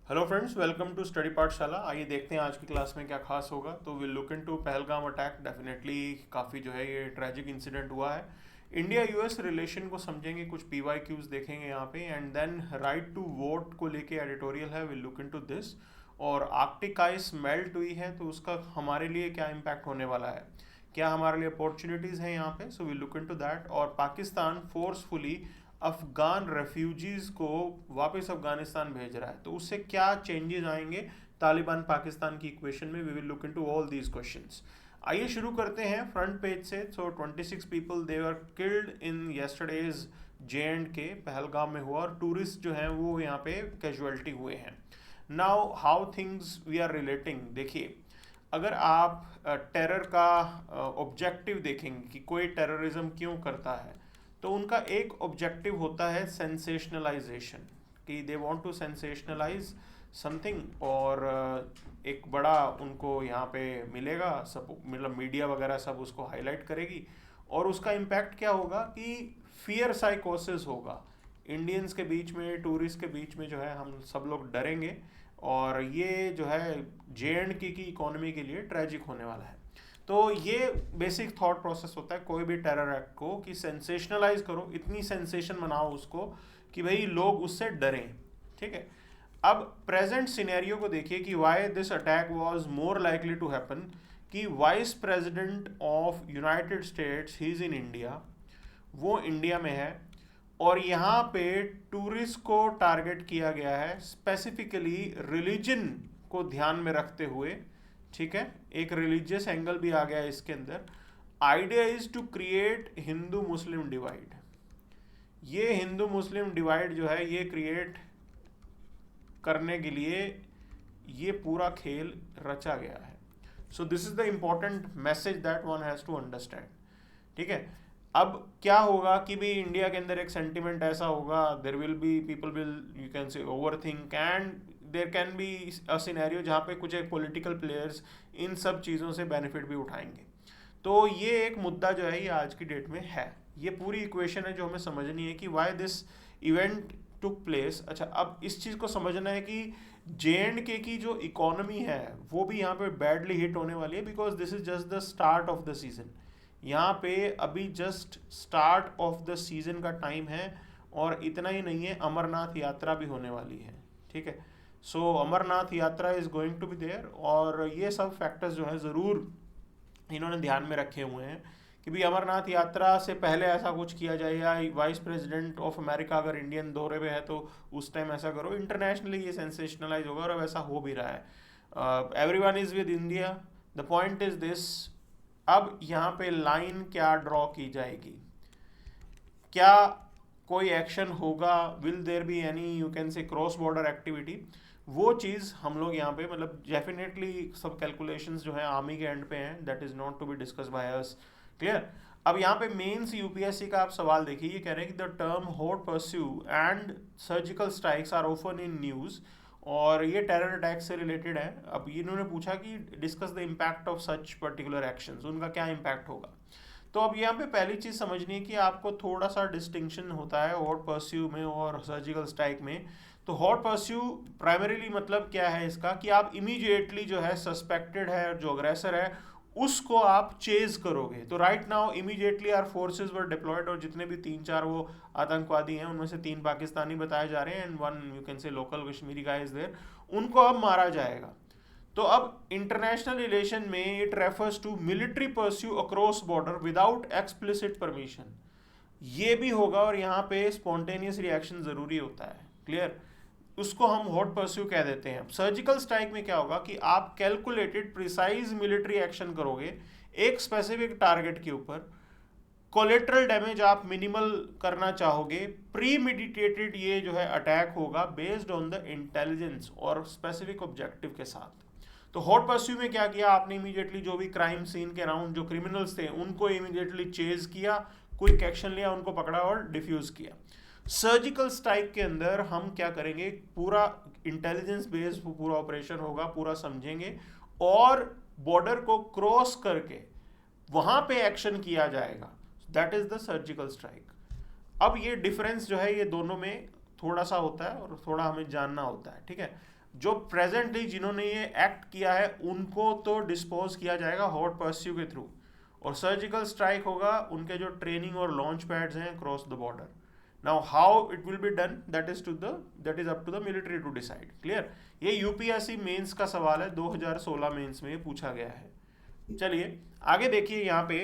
Hello friends, welcome to study Pathshala. आइए देखते हैं आज की क्लास में क्या खास होगा। तो will look into Pahalgam attack. Definitely काफ़ी जो है ये ट्रैजिक इंसिडेंट हुआ है। इंडिया यूएस रिलेशन को समझेंगे, कुछ पीवाईक्यूज देखेंगे यहाँ पे, and then right to vote को लेके एडिटोरियल है, विल लुक इनटू दिस। और आर्कटिक आइस मेल्ट हुई है तो उसका हमारे लिए क्या इम्पैक्ट होने वाला है, क्या हमारे लिए अपॉर्चुनिटीज़ हैं यहाँ पे, so will look into that. और पाकिस्तान फोर्सफुली अफगान रेफ्यूजीज को वापस अफगानिस्तान भेज रहा है तो उससे क्या चेंजेस आएंगे तालिबान पाकिस्तान की इक्वेशन में, we will look into all these questions. आइए शुरू करते हैं फ्रंट पेज से। So 26 people they were killed in yesterday's J&K, Pahalgam में हुआ, और टूरिस्ट जो हैं वो यहाँ पे कैजुअलिटी हुए हैं। Now how things we are relating, देखिए अगर आप टेरर का ऑब्जेक्टिव देखेंगे कि कोई टेररिज्म क्यों करता है, तो उनका एक ऑब्जेक्टिव होता है सेंसेशनलाइजेशन, कि they want to sensationalize something, और एक बड़ा उनको यहाँ पे मिलेगा, सब मतलब मीडिया वगैरह सब उसको हाईलाइट करेगी, और उसका इम्पैक्ट क्या होगा कि फियर साइकोसिस होगा इंडियंस के बीच में, टूरिस्ट के बीच में, जो है हम सब लोग डरेंगे, और ये जो है J&K की इकोनॉमी के लिए ट्रेजिक होने वाला है। तो ये बेसिक थॉट प्रोसेस होता है कोई भी टेरर एक्ट को, कि सेंसेशनलाइज करो, इतनी सेंसेशन बनाओ उसको कि भाई लोग उससे डरें। ठीक है, अब प्रेजेंट सिनेरियो को देखिए कि why this attack was more likely to happen, कि vice president of United States, he is in India, वो इंडिया में है, और यहाँ पे टूरिस्ट को टारगेट किया गया है स्पेसिफिकली रिलीजन को ध्यान में रखते हुए। ठीक है, एक रिलीजियस एंगल भी आ गया है इसके अंदर। Idea is to create Hindu Muslim divide. ये हिंदू मुस्लिम डिवाइड जो है ये क्रिएट करने के लिए ये पूरा खेल रचा गया है। So this is the important message that one has to understand. ठीक है, अब क्या होगा कि भी इंडिया के अंदर एक सेंटिमेंट ऐसा होगा, there will be people will, you can से, over think, and there can be a scenario जहाँ पे कुछ एक पॉलिटिकल प्लेयर्स इन सब चीज़ों से बेनिफिट भी उठाएंगे। तो ये एक मुद्दा जो है ये आज की डेट में है, ये पूरी इक्वेशन है जो हमें समझनी है कि why this event took place. अच्छा, अब इस चीज़ को समझना है कि J&K की जो इकोनॉमी है वो भी यहाँ पे बैडली हिट होने वाली है, because this is just the start of the season. यहाँ पे अभी just start of the season का टाइम है, और इतना ही नहीं है, अमरनाथ यात्रा भी होने वाली है। ठीक है, so Amarnath Yatra is going to be there, और ये सब फैक्टर्स जो है ज़रूर इन्होंने ध्यान में रखे हुए हैं कि भी अमरनाथ यात्रा से पहले ऐसा कुछ किया जाए, या वाइस प्रेसिडेंट ऑफ अमेरिका अगर इंडियन दौरे पे है तो उस टाइम ऐसा करो। इंटरनेशनली ये सेंसेशनलाइज होगा, और अब ऐसा हो भी रहा है। Everyone is with India, the point is this. अब यहाँ पे लाइन क्या ड्रॉ की जाएगी, क्या कोई एक्शन होगा, will there be any, you can say, cross border activity, वो चीज़ हम लोग यहाँ पे मतलब डेफिनेटली सब कैलकुलेशंस जो है आर्मी के एंड पे हैं, that is not to be discuss by us. Clear. अब यहाँ पे मेंस यूपीएससी का आप सवाल देखिए, ये कह रहे हैं कि the term hot pursuit and surgical strikes are often in news, और ये टेरर अटैक से रिलेटेड है। अब इन्होंने पूछा कि discuss the impact of such particular actions, उनका क्या इम्पैक्ट होगा। तो अब यहाँ पे पहली चीज़ समझनी है कि आपको थोड़ा सा डिस्टिंक्शन होता है हॉट परस्यू में और सर्जिकल स्ट्राइक में। तो हॉट परस्यू प्राइमरीली मतलब क्या है इसका, कि आप इमीडिएटली जो है सस्पेक्टेड है, जो अग्रेसर है उसको आप चेज करोगे। तो right now immediately our forces were deployed, और जितने भी 3-4 वो आतंकवादी हैं उनमें से 3 पाकिस्तानी बताए जा रहे हैं, and 1 you can say local Kashmiri guy is there, उनको अब मारा जाएगा। तो अब इंटरनेशनल रिलेशन में it refers to military pursuit across border without explicit permission, ये भी होगा, और यहाँ पे स्पॉन्टेनियस रिएक्शन जरूरी होता है। क्लियर, उसको हम हॉट परस्यू कह देते हैं। सर्जिकल स्ट्राइक में क्या होगा कि आप कैलकुलेटेड प्रिसाइज मिलिट्री एक्शन करोगे एक स्पेसिफिक टारगेट के ऊपर, कोलेट्रल डैमेज आप मिनिमल करना चाहोगे, प्री मेडिटेटेड ये जो है अटैक होगा बेस्ड ऑन द इंटेलिजेंस और स्पेसिफिक ऑब्जेक्टिव के साथ। तो हॉट परस्यू में क्या किया आपने, इमीडिएटली जो भी क्राइम सीन के अराउंड जो क्रिमिनल्स थे उनको इमीडिएटली चेज किया, क्विक एक्शन लिया, उनको पकड़ा और डिफ्यूज किया। सर्जिकल स्ट्राइक के अंदर हम क्या करेंगे, पूरा इंटेलिजेंस बेस्ड पूरा ऑपरेशन होगा, पूरा समझेंगे, और बॉर्डर को क्रॉस करके वहां पे एक्शन किया जाएगा, that is the surgical strike. अब ये डिफरेंस जो है ये दोनों में थोड़ा सा होता है, और थोड़ा हमें जानना होता है। ठीक है, जो प्रेजेंटली जिन्होंने ये एक्ट किया है उनको तो डिस्पोज किया जाएगा हॉट पर्स्यू के थ्रू, और सर्जिकल स्ट्राइक होगा उनके जो ट्रेनिंग और लॉन्च पैड्स हैं cross the border. Now how it will be done that is up to the military to decide. Clear. ये यूपीएससी मेंस का सवाल है, 2016 मेंस में ये पूछा गया है. चलिए आगे देखिए यहाँ पे.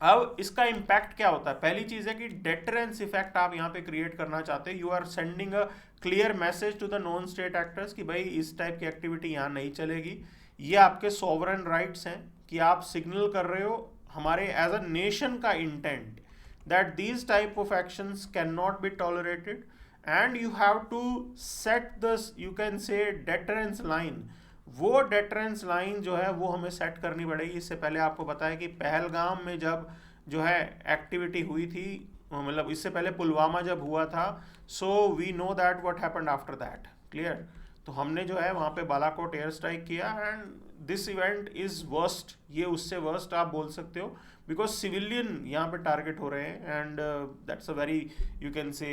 अब इसका इम्पैक्ट क्या होता है? पहली चीज है कि डेटरेंस इफेक्ट आप यहाँ पे क्रिएट करना चाहते हैं. You are sending a clear message to the non state actors कि भाई इस टाइप की एक्टिविटी यहाँ नहीं चलेगी. ये आपके सॉवरन राइट्स हैं कि आप सिग्नल कर रहे हो हमारे एज अ नेशन का intent that these type of actions can not be tolerated, and you have to set the you can say deterrence line. वो डेटरेंस लाइन जो है वो हमें सेट करनी पड़ेगी. इससे पहले आपको पता है कि पहलगाम में जब जो है एक्टिविटी हुई थी, मतलब इससे पहले पुलवामा जब हुआ था, so we know that what happened after that. Clear. तो हमने जो है वहाँ पे बालाकोट एयर स्ट्राइक किया, and this event is worst. ये उससे वर्स्ट आप बोल सकते हो बिकॉज सिविलियन यहाँ पे टारगेट हो रहे हैं, and that's a very you can से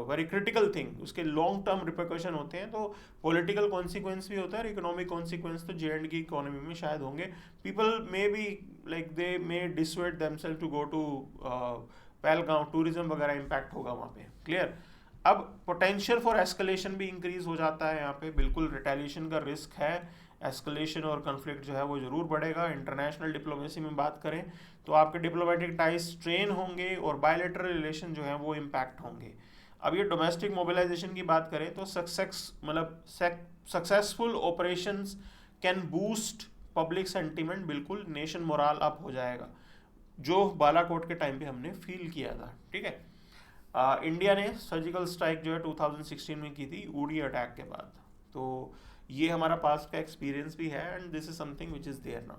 वेरी क्रिटिकल थिंग. उसके लॉन्ग टर्म रिpercussion होते हैं, तो पॉलिटिकल कॉन्सिक्वेंस भी होता है और इकोनॉमिक कॉन्सिक्वेंस तो जे एंड की इकोनॉमी में शायद होंगे. People may be like they may dissuaded themselves to go to Pahalgam. Tourism वगैरह इम्पैक्ट होगा वहाँ पे. क्लियर. अब पोटेंशियल फॉर एस्केलेशन भी इंक्रीज हो जाता है यहाँ पे. बिल्कुल रिटेलिएशन का रिस्क है. एस्केलेशन और कन्फ्लिक्ट जो है वो जरूर बढ़ेगा. इंटरनेशनल डिप्लोमेसी में बात करें तो आपके डिप्लोमेटिक टाइज स्ट्रेन होंगे और बायलैटरल रिलेशन जो है वो इम्पैक्ट होंगे. अब ये डोमेस्टिक मोबिलाइजेशन की बात करें तो successful operations can boost public sentiment. बिल्कुल नेशन मोराल अप हो जाएगा, जो बालाकोट के टाइम पे हमने फील किया था. ठीक है. इंडिया ने सर्जिकल स्ट्राइक जो है 2016 में की थी उड़ी अटैक के बाद. तो ये हमारा पास्ट का एक्सपीरियंस भी है, and this is something which is there now.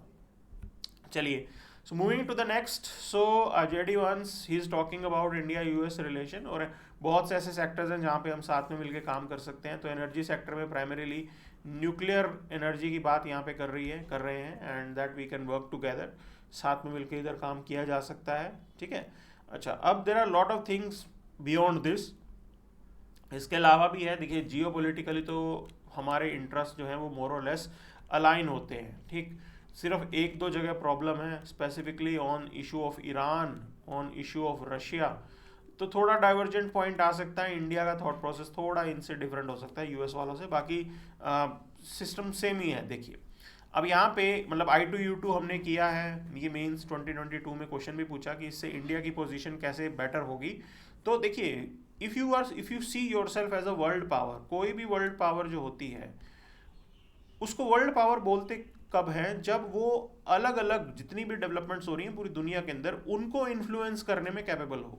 चलिए, so moving to the next. So JD Vance he is talking about India US relation, और बहुत से ऐसे सेक्टर्स हैं जहाँ पे हम साथ में मिलकर काम कर सकते हैं. तो एनर्जी सेक्टर में प्राइमरीली न्यूक्लियर एनर्जी की बात यहाँ पे कर रहे हैं, and that we can work together. साथ में मिलकर इधर काम किया जा सकता है. ठीक है. अच्छा, अब there are lot of things beyond this. इसके अलावा भी है. देखिए, जियोपॉलिटिकली तो हमारे इंटरेस्ट जो है वो मोर और लेस अलाइन होते हैं. ठीक. सिर्फ एक दो जगह प्रॉब्लम है, specifically on issue of Iran, on issue of Russia. तो थोड़ा डाइवर्जेंट पॉइंट आ सकता है. इंडिया का थॉट प्रोसेस थोड़ा इनसे डिफरेंट हो सकता है यूएस वालों से. बाकी सिस्टम सेम ही है. देखिए, अब यहाँ पे मतलब I2U2 हमने किया है. ये मेंस 2022 में क्वेश्चन भी पूछा कि इससे इंडिया की पोजीशन कैसे बेटर होगी. तो देखिए, if you see yourself as a world power, कोई भी वर्ल्ड पावर जो होती है उसको वर्ल्ड पावर बोलते कब है? जब वो अलग अलग जितनी भी डेवलपमेंट्स हो रही हैं पूरी दुनिया के अंदर उनको इन्फ्लुएंस करने में कैपेबल हो.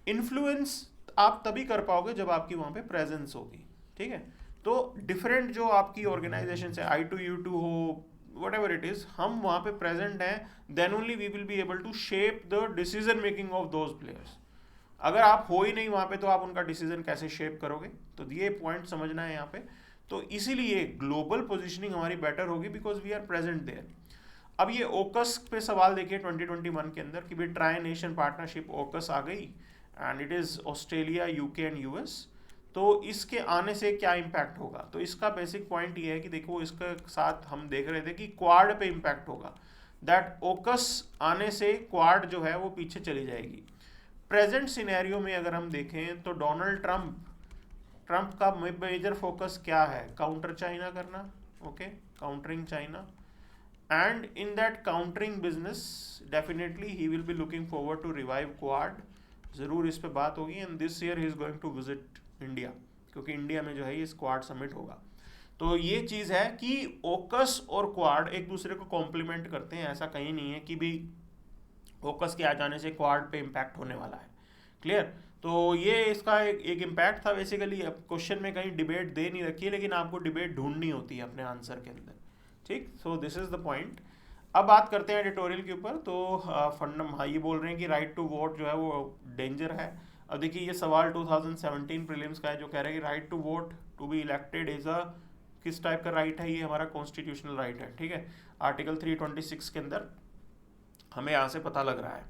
इन्फ्लुएंस आप तभी कर पाओगे जब आपकी वहाँ पे प्रेजेंस होगी. ठीक है. तो डिफरेंट जो आपकी ऑर्गेनाइजेशन है, I2U2 हो, वट एवर इट इज, हम वहाँ पे प्रेजेंट हैं, then only we will be able to shape the decision making of those players. अगर आप हो ही नहीं वहाँ पे तो आप उनका डिसीजन कैसे शेप करोगे? तो ये पॉइंट समझना है यहाँ पे. तो इसीलिए ग्लोबल पोजीशनिंग हमारी बेटर होगी because we are present there. अब ये ओकस पे सवाल देखिए 2021 के अंदर कि भाई ट्राई नेशन पार्टनरशिप ओकस आ गई, and it is Australia, UK and US. तो इसके आने से क्या इम्पैक्ट होगा? तो इसका बेसिक पॉइंट ये है कि देखो, इसके साथ हम देख रहे थे कि क्वाड पे इम्पैक्ट होगा. दैट ओकस आने से क्वाड जो है वो पीछे चली जाएगी. प्रेजेंट सिनेरियो में अगर हम देखें तो डोनाल्ड ट्रंप का मेजर फोकस क्या है? काउंटर चाइना करना. Okay, countering China, and in that countering business definitely he will be looking forward to revive Quad. जरूर इस पे बात होगी. And this year he is going to visit India, क्योंकि इंडिया में जो है ये क्वाड समिट होगा. तो ये चीज़ है कि ओकस और क्वाड एक दूसरे को कॉम्प्लीमेंट करते हैं. ऐसा कहीं नहीं है कि भी ओकस के आ जाने से क्वाड पे इम्पैक्ट होने वाला है. क्लियर. तो ये इसका एक इम्पैक्ट था. बेसिकली अब क्वेश्चन में कहीं डिबेट दे नहीं रखी है, लेकिन आपको डिबेट ढूंढनी होती है अपने आंसर के अंदर. ठीक. सो दिस इज द पॉइंट. अब बात करते हैं एडिटोरियल के ऊपर. तो ये बोल रहे हैं कि राइट टू वोट जो है वो डेंजर है. अब देखिए, ये सवाल 2017 प्रीलिम्स का है जो कह रहा है कि right to vote to be elected is a किस टाइप का राइट है? ये हमारा कॉन्स्टिट्यूशनल राइट है. ठीक है. आर्टिकल 326 के अंदर हमें यहाँ से पता लग रहा है.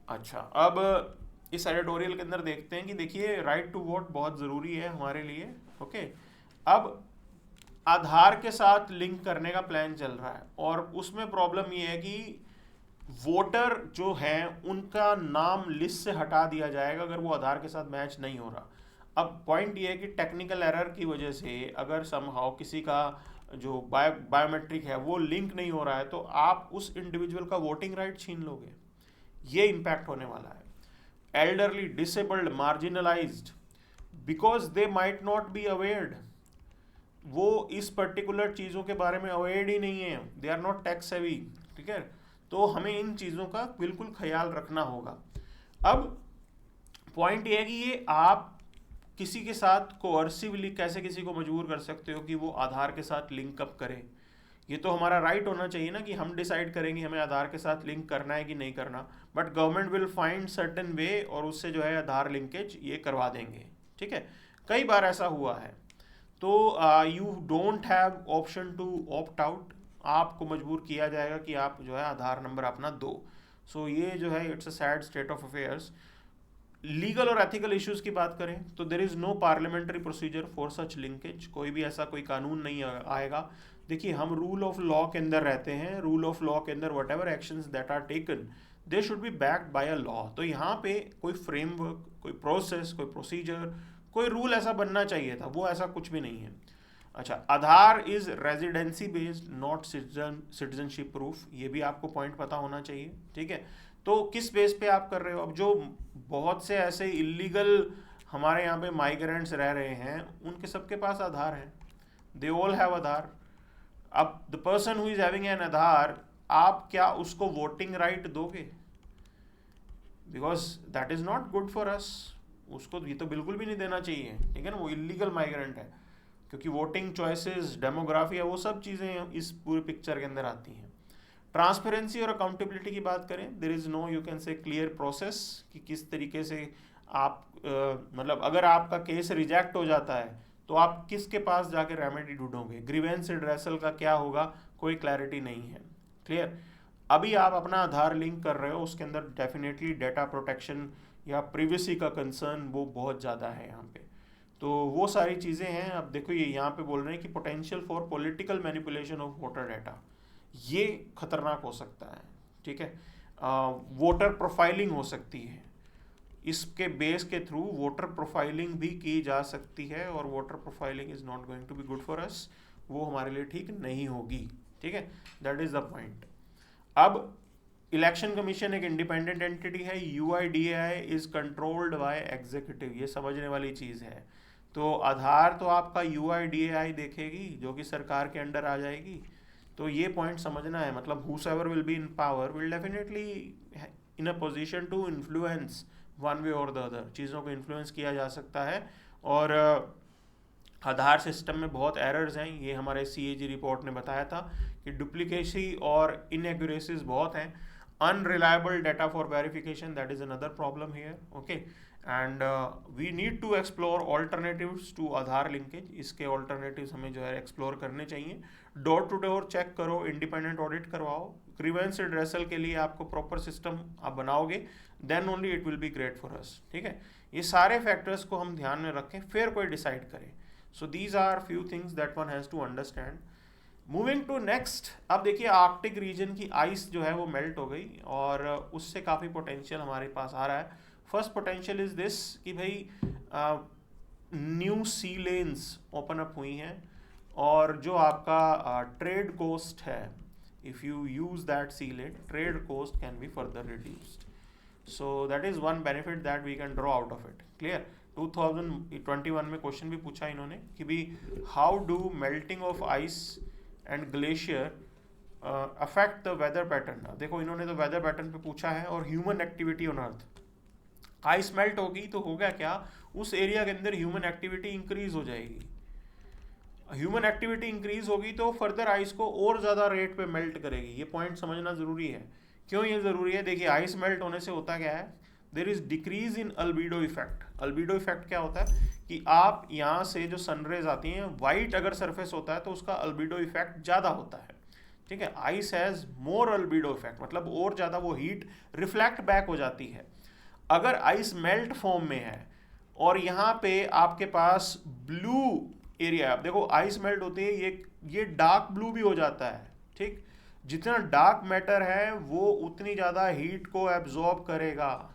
अच्छा, अब इस एडिटोरियल के अंदर देखते हैं कि देखिए, राइट टू वोट बहुत ज़रूरी है हमारे लिए. ओके. अब आधार के साथ लिंक करने का प्लान चल रहा है, और उसमें प्रॉब्लम ये है कि वोटर जो हैं उनका नाम लिस्ट से हटा दिया जाएगा अगर वो आधार के साथ मैच नहीं हो रहा। अब पॉइंट ये है कि टेक्निकल एरर की वजह से अगर समहाउ किसी का जो बायोमेट्रिक है वो लिंक नहीं हो रहा है, तो आप उस इंडिविजुअल का वोटिंग राइट छीन लोगे। ये इम्पैक्ट होने वाला है। Elderly, disabled, marginalised, because they might not be अवेयर्ड, वो इस पर्टिकुलर चीज़ों के बारे में अवेयर्ड ही नहीं है, दे आर नॉट टेक सेवी, ठीक है। तो हमें इन चीज़ों का बिल्कुल ख्याल रखना होगा। अब पॉइंट ये है कि ये आप किसी के साथ कोअर्सिवली कैसे किसी को मजबूर कर सकते हो कि वो आधार के साथ लिंक अप करे। ये तो हमारा राइट होना चाहिए ना कि हम डिसाइड करेंगे हमें आधार के साथ लिंक करना है कि नहीं करना, but government will find certain way और उससे जो है आधार लिंकेज ये करवा देंगे, ठीक है। कई बार ऐसा हुआ है। तो you don't have option to opt out, आपको मजबूर किया जाएगा कि आप जो है आधार नंबर अपना दो। सो ये जो है it's a sad state of affairs. Legal और एथिकल इश्यूज की बात करें तो there is no parliamentary procedure for such linkage, कोई भी ऐसा कोई कानून नहीं आएगा। देखिए, हम रूल ऑफ लॉ के अंदर रहते हैं, रूल ऑफ लॉ के अंदर whatever actions that are taken they should be backed by a law. तो यहाँ पे कोई फ्रेमवर्क, कोई प्रोसेस, कोई प्रोसीजर, कोई रूल ऐसा बनना चाहिए था, वो ऐसा कुछ भी नहीं है। अच्छा, Aadhaar is residency based not citizenship proof, ये भी आपको पॉइंट पता होना चाहिए, ठीक है। तो किस बेस पे आप कर रहे हो? अब जो बहुत से ऐसे इलीगल हमारे यहाँ पे माइग्रेंट्स रह रहे हैं उनके सबके पास आधार है, दे ऑल हैव आधार। अब the person who is having an Aadhaar, आप क्या उसको वोटिंग राइट दोगे? Because that is not good for us, उसको ये तो बिल्कुल भी नहीं देना चाहिए, ठीक है ना, वो इलीगल माइग्रेंट है। क्योंकि वोटिंग चॉइसेस, डेमोग्राफी है, वो सब चीज़ें इस पूरे पिक्चर के अंदर आती हैं। ट्रांसपेरेंसी और अकाउंटेबिलिटी की बात करें, there is no you can say clear process कि किस तरीके से आप मतलब अगर आपका केस रिजेक्ट हो जाता है तो आप किसके पास जाके रेमेडी ढूंढोगे, ग्रीवेंस एड्रेसल का क्या होगा, कोई क्लैरिटी नहीं है। क्लियर? अभी आप अपना आधार लिंक कर रहे हो, उसके अंदर डेफिनेटली डेटा प्रोटेक्शन या प्रिवेसी का कंसर्न वो बहुत ज़्यादा है यहाँ पे। तो वो सारी चीज़ें हैं। अब देखो, ये यहाँ पे बोल रहे हैं कि potential for political manipulation of voter data, ये खतरनाक हो सकता है, ठीक है। वोटर प्रोफाइलिंग हो सकती है, इसके बेस के थ्रू वोटर प्रोफाइलिंग भी की जा सकती है, और voter profiling is not going to be good for us, वो हमारे लिए ठीक नहीं होगी, ठीक है। That is the point. अब इलेक्शन कमीशन एक इंडिपेंडेंट एंटिटी है, UIDAI is controlled by executive, ये समझने वाली चीज़ है। तो आधार तो आपका UIDAI देखेगी, जो कि सरकार के अंडर आ जाएगी। तो ये पॉइंट समझना है, मतलब whosoever will be in power will definitely in a position to influence one way or the other, चीज़ों को इन्फ्लुएंस किया जा सकता है। और आधार सिस्टम में बहुत एरर्स हैं, ये हमारे CAG रिपोर्ट ने बताया था कि डुप्लीकेसी और इनएक्यूरेसीज बहुत हैं। Unreliable data for verification, that is another problem here, okay. And we need to explore alternatives to Aadhaar linkage, इसके ऑल्टरनेटिव्स हमें जो है एक्सप्लोर करने चाहिए। डोर टू डोर चेक करो, इंडिपेंडेंट ऑडिट करवाओ, ग्रीवेंस एड्रेसल के लिए आपको प्रॉपर सिस्टम आप बनाओगे, then only it will be great for us, ठीक है। ये सारे फैक्टर्स को हम ध्यान में रखें, फिर कोई डिसाइड करें। So these are few things that one has to understand. Moving to next, अब देखिए आर्कटिक रीजन की आइस जो है वो मेल्ट हो गई, और उससे काफ़ी पोटेंशियल हमारे पास आ रहा है। फर्स्ट पोटेंशियल इज दिस कि भाई new sea lanes open up हुई हैं, और जो आपका ट्रेड कोस्ट है, if you use that sea lane, trade cost can be further reduced. So that is one benefit that we can draw out of it. Clear? 2021 में question भी पूछा इन्होंने कि भी how do melting of ice and glacier affect the weather pattern. देखो, इन्होंने तो weather pattern पे पूछा है, और human activity on earth. Ice melt होगी तो होगा क्या, उस एरिया के अंदर ह्यूमन एक्टिविटी इंक्रीज हो जाएगी। ह्यूमन एक्टिविटी इंक्रीज होगी तो फर्दर आइस को और ज़्यादा रेट पे मेल्ट करेगी। ये पॉइंट समझना ज़रूरी है। क्यों ये ज़रूरी है? देखिए, आइस मेल्ट होने से होता क्या है, there is decrease in albedo effect. Albedo effect क्या होता है कि आप यहाँ से जो सनरेज आती हैं, वाइट अगर सरफेस होता है तो उसका अल्बीडो इफेक्ट ज़्यादा होता है, ठीक है। आइस हैज़ मोर अल्बीडो इफेक्ट, मतलब और ज़्यादा वो हीट रिफ्लेक्ट बैक हो जाती है। अगर आइस मेल्ट फॉर्म में है और यहाँ पे आपके पास ब्लू एरिया है। अब देखो आइस मेल्ट होती है, ये डार्क ब्लू भी हो जाता है, ठीक। जितना डार्क मैटर है वो उतनी ज़्यादा हीट को एब्जॉर्ब करेगा।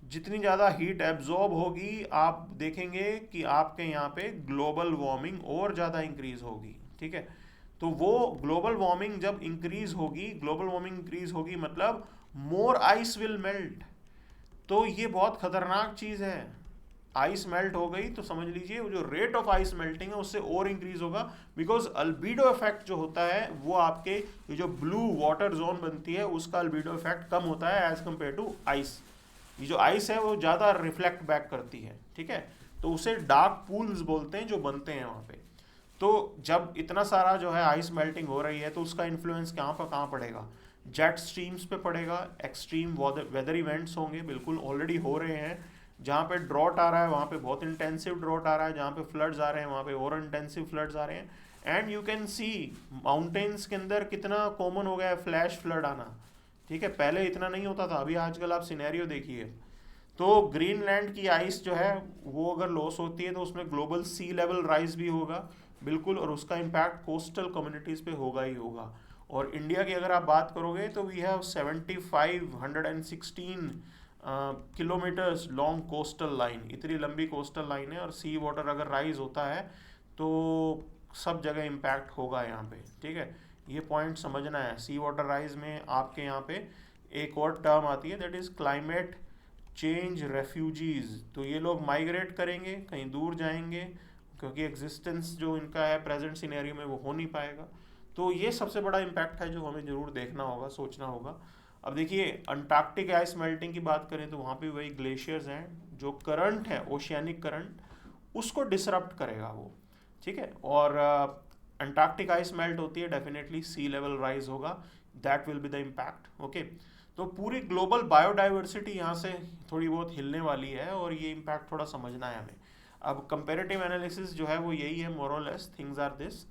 जितनी ज़्यादा हीट एब्जॉर्ब होगी, आप देखेंगे कि आपके यहाँ पे ग्लोबल वार्मिंग और ज़्यादा इंक्रीज होगी, ठीक है। तो वो ग्लोबल वार्मिंग जब इंक्रीज होगी, ग्लोबल वार्मिंग इंक्रीज होगी मतलब मोर आइस विल मेल्ट। तो ये बहुत खतरनाक चीज़ है। आइस मेल्ट हो गई तो समझ लीजिए वो जो रेट ऑफ आइस मेल्टिंग है उससे और इंक्रीज होगा, बिकॉज अल्बीडो इफेक्ट जो होता है वो आपके ये जो ब्लू वाटर जोन बनती है उसका अल्बीडो इफेक्ट कम होता है एज कम्पेयर टू आइस। ये जो आइस है वो ज़्यादा रिफ्लेक्ट बैक करती है, ठीक है। तो उसे डार्क पूल्स बोलते हैं जो बनते हैं वहाँ पे। तो जब इतना सारा जो है आइस मेल्टिंग हो रही है तो उसका इन्फ्लुएंस कहाँ पड़ेगा? जेट स्ट्रीम्स पे पड़ेगा, एक्सट्रीम वेदर इवेंट्स होंगे, बिल्कुल ऑलरेडी हो रहे हैं। जहाँ पे ड्रॉट आ रहा है वहाँ पे बहुत इंटेंसिव ड्रॉट आ रहा है, जहाँ पे फ्लड्स आ रहे हैं वहाँ पे और इंटेंसिव फ्लड्स आ रहे हैं। And you can see mountains के अंदर कितना कॉमन हो गया है फ्लैश फ्लड आना, ठीक है। पहले इतना नहीं होता था, अभी आजकल आप सिनेरियो देखिए। तो ग्रीनलैंड की आइस जो है वो अगर लॉस होती है तो उसमें ग्लोबल सी लेवल राइज भी होगा, बिल्कुल, और उसका इम्पैक्ट कोस्टल कम्युनिटीज़ पे होगा ही होगा। और इंडिया की अगर आप बात करोगे तो we have 7516 kilometres long coastal line, इतनी लंबी कोस्टल लाइन है। और सी वाटर अगर राइज होता है तो सब जगह इम्पैक्ट होगा यहाँ पे, ठीक है। ये पॉइंट समझना है। सी वाटर राइज में आपके यहाँ पे एक और टर्म आती है, that is climate change refugees. तो ये लोग माइग्रेट करेंगे, कहीं दूर जाएंगे, क्योंकि एग्जिस्टेंस जो इनका है प्रेजेंट सिनेरियो में वो हो नहीं पाएगा। तो ये सबसे बड़ा इम्पैक्ट है जो हमें ज़रूर देखना होगा, सोचना होगा। अब देखिए अंटार्कटिक आइस मेल्टिंग की बात करें तो वहाँ पे वही ग्लेशियर्स हैं, जो करंट है ओशियानिक करंट उसको डिसरप्ट करेगा वो, ठीक है। और अंटार्कटिक आइस मेल्ट होती है, डेफिनेटली सी लेवल राइज होगा, that will be the impact, okay. तो पूरी ग्लोबल बायोडाइवर्सिटी यहाँ से थोड़ी बहुत हिलने वाली है और ये इम्पैक्ट थोड़ा समझना है हमें। अब कंपेरेटिव एनालिसिस जो है वो यही है, मोर और लेस थिंग्स आर दिस।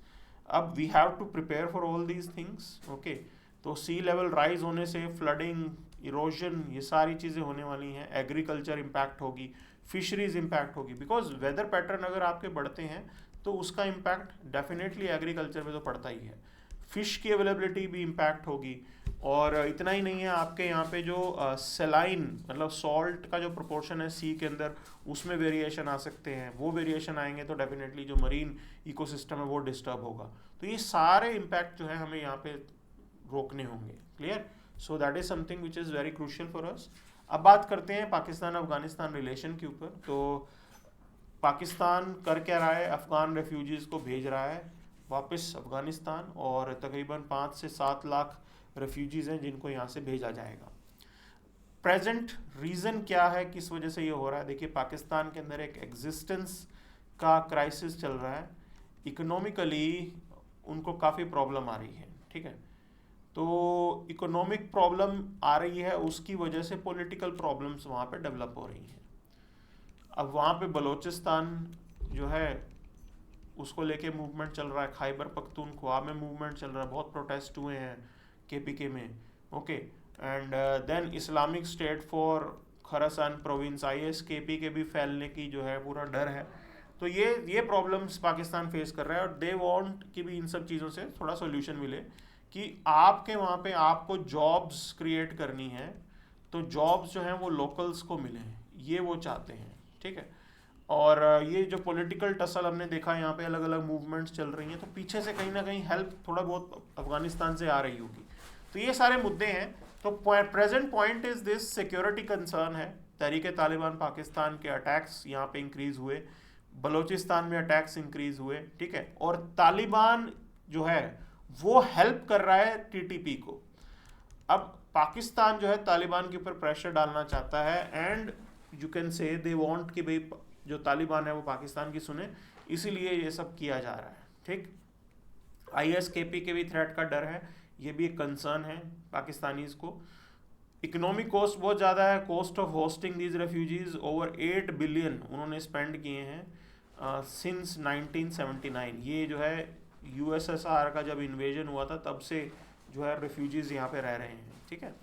अब we have to prepare for all these things, okay. तो सी लेवल राइज होने से फ्लडिंग, इरोजन, ये सारी चीज़ें होने वाली हैं। एग्रीकल्चर इम्पैक्ट होगी, फिशरीज इम्पैक्ट होगी, बिकॉज वेदर पैटर्न अगर आपके बढ़ते हैं तो उसका इम्पैक्ट डेफिनेटली एग्रीकल्चर में तो पड़ता ही है। फिश की अवेलेबिलिटी भी इम्पैक्ट होगी। और इतना ही नहीं है, आपके यहाँ पे जो सेलाइन मतलब सॉल्ट का जो प्रोपोर्शन है सी के अंदर उसमें वेरिएशन आ सकते हैं। वो वेरिएशन आएंगे तो डेफिनेटली जो मरीन इकोसिस्टम है वो डिस्टर्ब होगा। तो ये सारे इम्पैक्ट जो है हमें यहाँ पे रोकने होंगे, clear. So that is something which is very crucial for us. अब बात करते हैं पाकिस्तान अफगानिस्तान रिलेशन के ऊपर। तो पाकिस्तान कर क्या रहा है, अफगान रेफ्यूजीज़ को भेज रहा है वापस अफगानिस्तान, और तकरीबन 5 से 7 लाख रेफ्यूजीज़ हैं जिनको यहाँ से भेजा जाएगा। प्रेजेंट रीज़न क्या है, किस वजह से ये हो रहा है? देखिए पाकिस्तान के अंदर एक एग्जिस्टेंस का क्राइसिस चल रहा है, इकोनॉमिकली उनको काफ़ी प्रॉब्लम आ रही है, ठीक है। तो इकोनॉमिक प्रॉब्लम आ रही है, उसकी वजह से पॉलिटिकल प्रॉब्लम्स वहाँ पे डेवलप हो रही हैं। अब वहाँ पे बलूचिस्तान जो है उसको लेके मूवमेंट चल रहा है, खैबर पख्तूनख्वा में मूवमेंट चल रहा है, बहुत प्रोटेस्ट हुए हैं केपीके में, okay. And then Islamic State for Khorasan province IS KP के भी फैलने की जो है पूरा डर है। तो ये प्रॉब्लम्स पाकिस्तान फेस कर रहा है, और दे वांट कि भी इन सब चीज़ों से थोड़ा सोल्यूशन मिले, कि आपके वहाँ पे आपको जॉब्स क्रिएट करनी है तो जॉब्स जो हैं वो लोकल्स को मिलें, ये वो चाहते हैं, ठीक है। और ये जो पॉलिटिकल टसल हमने देखा यहाँ पे अलग अलग मूवमेंट्स चल रही हैं, तो पीछे से कहीं ना कहीं हेल्प थोड़ा बहुत अफगानिस्तान से आ रही होगी। तो ये सारे मुद्दे हैं। तो present point is this, security concern है। तहरीक तालिबान पाकिस्तान के अटैक्स यहाँ पे इंक्रीज हुए, बलूचिस्तान में अटैक्स इंक्रीज हुए, ठीक है। और तालिबान जो है वो हेल्प कर रहा है टीटीपी को। अब पाकिस्तान जो है तालिबान के ऊपर प्रेशर डालना चाहता है, and you can say they want कि भाई जो तालिबान है वो पाकिस्तान की सुने, इसीलिए ये सब किया जा रहा है, ठीक। आईएसकेपी के भी थ्रेट का डर है, ये भी एक कंसर्न है पाकिस्तानीज को। इकोनॉमिक कॉस्ट बहुत ज़्यादा है, cost of hosting these refugees over 8 billion उन्होंने स्पेंड किए हैं सिंस 1979। ये जो है यूएसएसआर का जब इन्वेजन हुआ था तब से जो है रेफ्यूजीज़ यहाँ पे रह रहे हैं, ठीक है।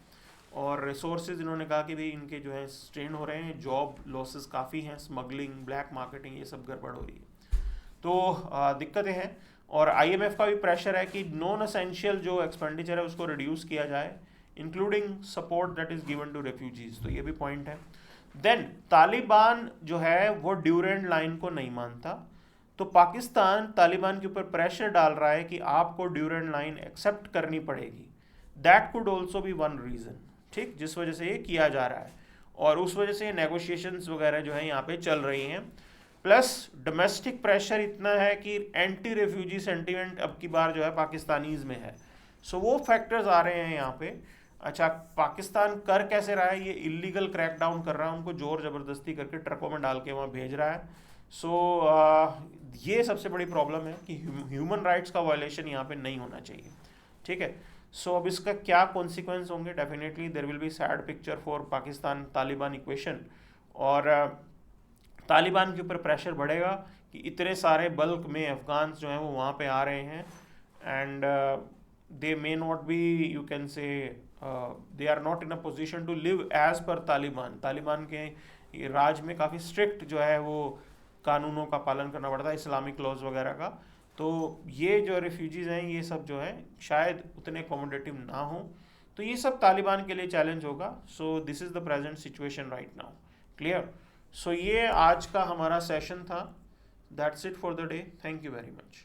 और रिसोर्सेज इन्होंने कहा कि भाई इनके जो है स्ट्रेन हो रहे हैं, जॉब लॉसेस काफ़ी हैं, स्मगलिंग, ब्लैक मार्केटिंग, ये सब गड़बड़ हो रही है। तो दिक्कतें हैं। और IMF का भी प्रेशर है कि नॉन एसेंशियल जो एक्सपेंडिचर है उसको रिड्यूस किया जाए, including support that is given to refugees, तो ये भी पॉइंट है। देन तालिबान जो है वो ड्यूरेंड लाइन को नहीं मानता, तो पाकिस्तान तालिबान के ऊपर प्रेशर डाल रहा है कि आपको ड्यूरेंड लाइन एक्सेप्ट करनी पड़ेगी। That could also be one reason, ठीक, जिस वजह से ये किया जा रहा है, और उस वजह से नेगोशिएशंस वगैरह जो है यहाँ पे चल रही हैं। प्लस डोमेस्टिक प्रेशर इतना है कि एंटी रेफ्यूजी सेंटीमेंट अब की बार जो है पाकिस्तानीज में है। सो वो फैक्टर्स आ रहे हैं यहाँ पे। अच्छा, पाकिस्तान कर कैसे रहा है, ये इलीगल क्रैकडाउन कर रहा है, उनको जोर ज़बरदस्ती करके ट्रकों में डाल के वहाँ भेज रहा है। ये सबसे बड़ी प्रॉब्लम है कि ह्यूमन राइट्स का वायलेशन यहाँ पे नहीं होना चाहिए, ठीक है। अब इसका क्या कॉन्सिक्वेंस होंगे, definitely there will be sad picture for Pakistan Taliban equation, और तालिबान के ऊपर प्रेशर बढ़ेगा कि इतने सारे बल्क में अफगान्स जो हैं वो वहाँ पे आ रहे हैं, and they may not be, you can say they are not in a position to live as per Taliban. Taliban के राज में काफ़ी स्ट्रिक्ट जो है वो कानूनों का पालन करना पड़ता है, इस्लामिक लॉज वगैरह का। तो ये जो रेफ्यूजीज़ हैं ये सब जो है शायद उतने अकोमोडेटिव ना हो, तो ये सब तालिबान के लिए चैलेंज होगा। So this is the present situation right now, clear. सो ये आज का हमारा सेशन था। That's it for the day, thank you very much.